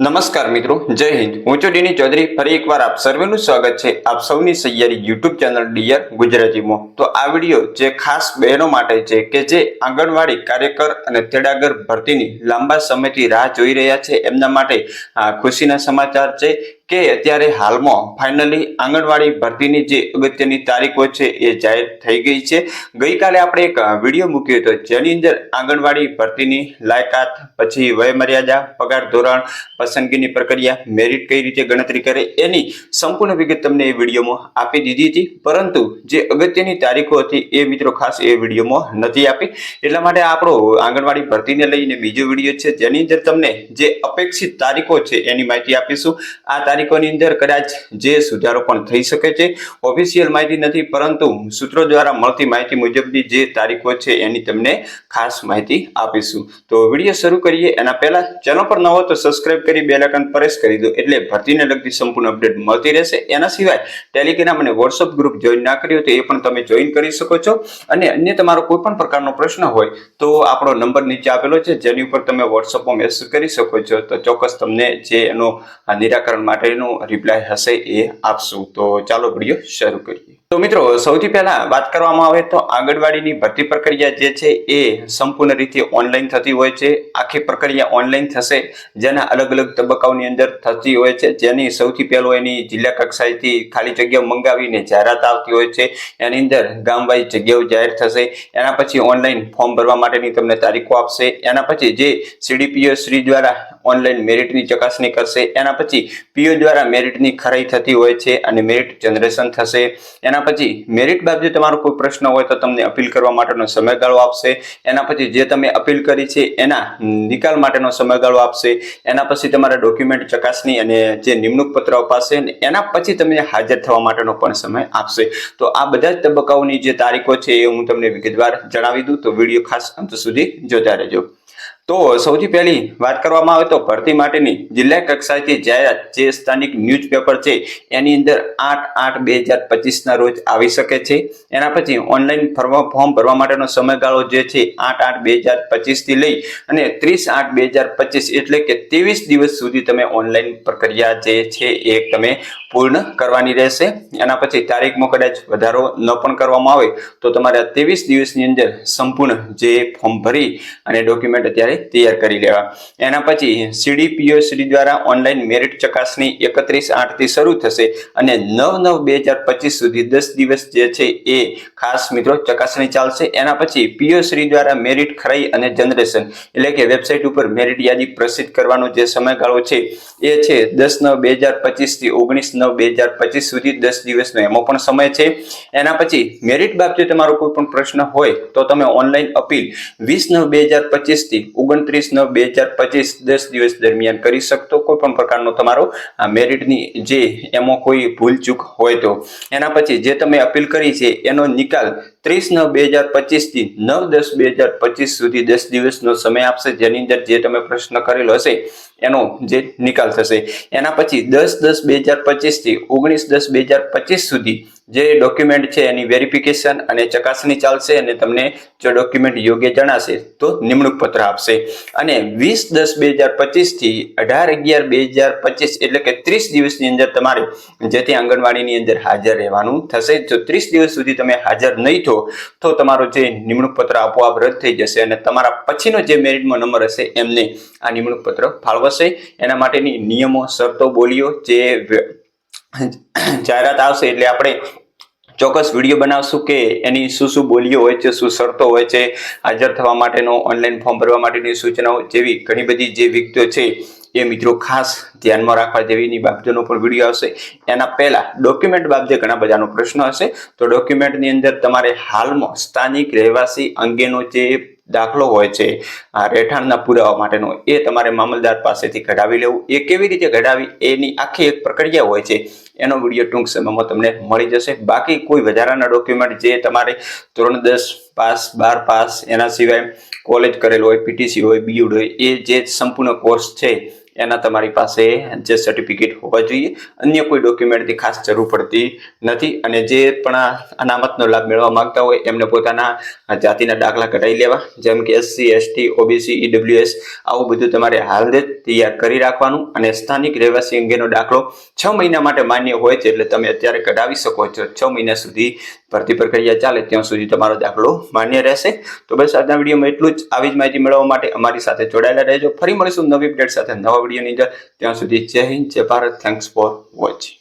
નમસ્કાર મિત્રો, જય હિન્દ. હું છું ડીની ચૌધરી. ફરી એકવાર આપ સર્વેનું સ્વાગત છે આપ સૌની સૈયારી યુટ્યુબ ચેનલ ડીઆર ગુજરાતીમાં. તો આ વિડીયો જે ખાસ બહેનો માટે છે કે જે આંગણવાડી કાર્યકર અને તેડાગર ભરતીની લાંબા સમયથી રાહ જોઈ રહ્યા છે, એમના માટે ખુશીના સમાચાર છે કે અત્યારે હાલમાં ફાઇનલી આંગણવાડી ભરતીની જે અગત્યની તારીખો છે એ જાહેર થઈ ગઈ છે. ગઈકાલે આપણે એક વિડીયો મૂક્યો હતો જેની અંદર આંગણવાડી ભરતીની લાયકાત, પછી વયમર્યાદા, પગાર ધોરણ, પસંદગીની પ્રક્રિયા, મેરિટ કઈ રીતે ગણતરી કરે એની સંપૂર્ણ વિગત તમને એ વિડીયોમાં આપી દીધી હતી. પરંતુ જે અગત્યની તારીખો હતી એ મિત્રો ખાસ એ વિડીયોમાં નથી આપી. એટલા માટે આપણો આંગણવાડી ભરતીને લઈને બીજો વિડીયો છે જેની અંદર તમને જે અપેક્ષિત તારીખો છે એની માહિતી આપીશું. આ તારીખોની અંદર કદાચ જે સુધારો પણ થઈ શકે છે. ઓફિશિયલ માહિતી નથી, પરંતુ સૂત્રો દ્વારા મળતી માહિતી મુજબની જે તારીખો છે એની તમને ખાસ માહિતી આપીશું. તો વિડીયો શરૂ કરીએ એના પહેલા ચેનલ પર ન હોય તો સબસ્ક્રાઇબ કરી બેલ આઇકન પ્રેસ કરી દો, એટલે ભરતીને લગતી સંપૂર્ણ અપડેટ મળતી રહેશે. એના સિવાય ટેલિગ્રામ અને વોટ્સઅપ ગ્રુપ જોઈન ના કર્યો તો એ પણ તમે જોઈન કરી શકો છો. અને અન્ય તમારો કોઈ પણ પ્રકારનો પ્રશ્ન હોય તો આપણો નંબર નીચે આપેલો છે જેની ઉપર તમે વોટ્સઅપમાં મેસેજ કરી શકો છો. તો ચોક્કસ તમને જે એનો નિરાકરણ માટેનો રિપ્લાય હશે એ આપશું. તો ચાલો વિડીયો શરૂ કરીએ. તો મિત્રો, સૌથી પહેલા વાત કરવામાં આવે તો આંગણવાડીની ભરતી પ્રક્રિયા જે છે એ સંપૂર્ણ રીતે ઓનલાઈન થતી હોય છે. આખી પ્રક્રિયા ઓનલાઈન થશે, જેના અલગ અલગ તબક્કાઓની અંદર થતી હોય છે. જેની સૌથી પહેલો એની જિલ્લા કક્ષાએથી ખાલી જગ્યાઓ મંગાવીને જાહેરાત આવતી હોય છે. એની અંદર ગામ વાઇઝ જગ્યાઓ જાહેર થશે. એના પછી ઓનલાઈન ફોર્મ ભરવા માટેની તમને તારીખો આપશે. એના પછી જે સીડીપીઓ શ્રી દ્વારા ઓનલાઈન મેરિટની ચકાસણી કરશે. એના પછી પીઓ દ્વારા મેરિટની ખરાઈ થતી હોય છે અને મેરિટ જનરેશન થશે. એના પછી મેરિટ બાબતે તમારો કોઈ પ્રશ્ન હોય તો તમને અપીલ કરવા માટેનો સમયગાળો આપશે. એના પછી જે તમે અપીલ કરી છે એના નિકાલ માટેનો સમયગાળો આપશે. એના પછી તમારા ડોક્યુમેન્ટ ચકાસણી અને જે નિમણૂક પત્ર અપાશે. એના પછી તમને હાજર થવા માટેનો પણ સમય આપશે. તો આ બધા જ તબક્કાઓની જે તારીખો છે એ હું તમને વિગતવાર જણાવી દઉં, તો વિડીયો ખાસ અંત સુધી જોતા રહેજો. તો સૌથી પહેલી વાત કરવામાં આવે તો ભરતી માટેની જિલ્લા કક્ષાએથી જાહેરાત જે સ્થાનિક ન્યૂઝપેપર છે એની અંદર 8/8/2025 ના રોજ આવી શકે છે. એના પછી ઓનલાઈન ફોર્મ ભરવા માટેનો સમયગાળો જે છે 8/8/2025 થી લઈ અને 30/8/2025 એટલે કે 23 દિવસ સુધી તમે ઓનલાઈન પ્રક્રિયા જે છે એ તમે પૂર્ણ કરવાની રહેશે. એના પછી તારીખમાં કદાચ વધારો ન પણ કરવામાં આવે તો તમારે 23 દિવસની અંદર સંપૂર્ણ જે ફોર્મ ભરી અને ડોક્યુમેન્ટ અત્યારે તૈયાર કરી લેવા. એના પછી સીડીપીઓ શ્રી દ્વારા ઓનલાઈન મેરિટ ચકાસણી 31/8 થી શરૂ થશે અને 9/9/2025 સુધી 10 દિવસ જે છે એ ખાસ મિત્રો ચકાસણી ચાલશે. એના પછી પીઓ શ્રી દ્વારા મેરિટ ખરાઈ અને જનરેશન એટલે કે વેબસાઇટ ઉપર મેરિટ યાદી પ્રસિદ્ધ કરવાનો જે સમયગાળો છે એ છે 10/9/2025 થી 19/9/2025 સુધી 10 દિવસનો એમાં પણ સમય છે. એના પછી મેરિટ બાબતે તમારો કોઈ પણ પ્રશ્ન હોય તો તમે ઓનલાઈન અપીલ 20/9/2025 થી 29/9/2025 10 દિવસ દરમિયાન કરી શકતો, કોઈ પણ પ્રકારનો તમારો મેરિટની જે એમાં કોઈ ભૂલચૂક હોય તો. એના પછી જે તમે અપીલ કરી છે એનો નિકાલ 30/9/2025 થી 9/10/2025 સુધી 10 દિવસનો સમય આપશે, જેની અંદર જે તમે પ્રશ્ન કરેલો હશે એનો જે નિકાલ થશે. એના પછી 10/10/2025 થી 19/10/2025 સુધી જે ડોક્યુમેન્ટ છે એની વેરિફિકેશન અને ચકાસણી ચાલશે અને તમને જો ડોક્યુમેન્ટ યોગ્ય જણાશે તો નિમણૂક પત્ર આપશે. અને 20/10/2025 થી 18/11/2025 એટલે કે 30 દિવસની અંદર તમારે જે તે આંગણવાડીની અંદર હાજર રહેવાનું થશે. જો 30 દિવસ સુધી તમે હાજર નહીં થો તો તમારો જે નિમણૂક પત્ર આપોઆપ રદ થઈ જશે અને તમારા પછીનો જે મેરિટમાં નંબર હશે એમને આ નિમણૂક પત્ર ફાળવશે. એના માટેની નિયમો, શરતો, બોલીઓ જે જાહેરાત આવશે એટલે આપણે ચોક્કસ વિડીયો બનાવશું કે એની શું બોલીઓ હોય છે, શું શરતો હોય છે, હાજર થવા માટેનો, ઓનલાઈન ફોર્મ ભરવા માટેની સૂચનાઓ જેવી ઘણી બધી જે વિગતો છે એ મિત્રો ખાસ ધ્યાનમાં રાખવા જેવીની બાબતોનો પણ વિડીયો આવશે. એના પહેલા ડોક્યુમેન્ટ બાબતે ઘણા બધાનો પ્રશ્ન હશે. તો ડોક્યુમેન્ટની અંદર તમારે હાલમાં સ્થાનિક રહેવાસી અંગેનો જે દાખલો હોય છે, રહેઠાણના પુરાવા માટેનો, એ તમારે મામલતદાર પાસેથી કઢાવી લેવું. એ કેવી રીતે કઢાવી એની આખી એક પ્રક્રિયા હોય છે, એનો વિડીયો ટૂંક સમયમાં તમને મળી જશે. બાકી કોઈ વધારાના ડોક્યુમેન્ટ જે તમારે ધોરણ 10 પાસ, 12 પાસ, એના સિવાય કોલેજ કરેલો હોય, પીટીસી હોય, બીયુડ હોય, એ જે સંપૂર્ણ કોર્સ છે એના તમારી પાસે જે સર્ટિફિકેટ હોવા જોઈએ. અન્ય કોઈ ડોક્યુમેન્ટની ખાસ જરૂર પડતી નથી. અને જે પણ અનામતનો લાભ મેળવવા માંગતા હોય એમને પોતાના જાતિના દાખલા કઢાવી લેવા, જેમ કે SC, ST, OBC, EWS આવું બધું તમારે હાલ જ તૈયાર કરી રાખવાનું. અને સ્થાનિક રહેવાસી અંગેનો દાખલો 6 મહિના માટે માન્ય હોય છે, એટલે તમે અત્યારે કઢાવી શકો છો. 6 મહિના સુધી ભરતી પ્રક્રિયા ચાલે ત્યાં સુધી તમારો દાખલો માન્ય રહેશે. તો બસ આજના વિડીયોમાં એટલું જ. આવી જ માહિતી મેળવવા માટે અમારી સાથે જોડાયેલા રહેજો. ફરી મળીશું નવી અપડેટ સાથે નવા વિડીયોની અંદર. ત્યાં સુધી જય હિન્દ, જય ભારત. Thanks for watching.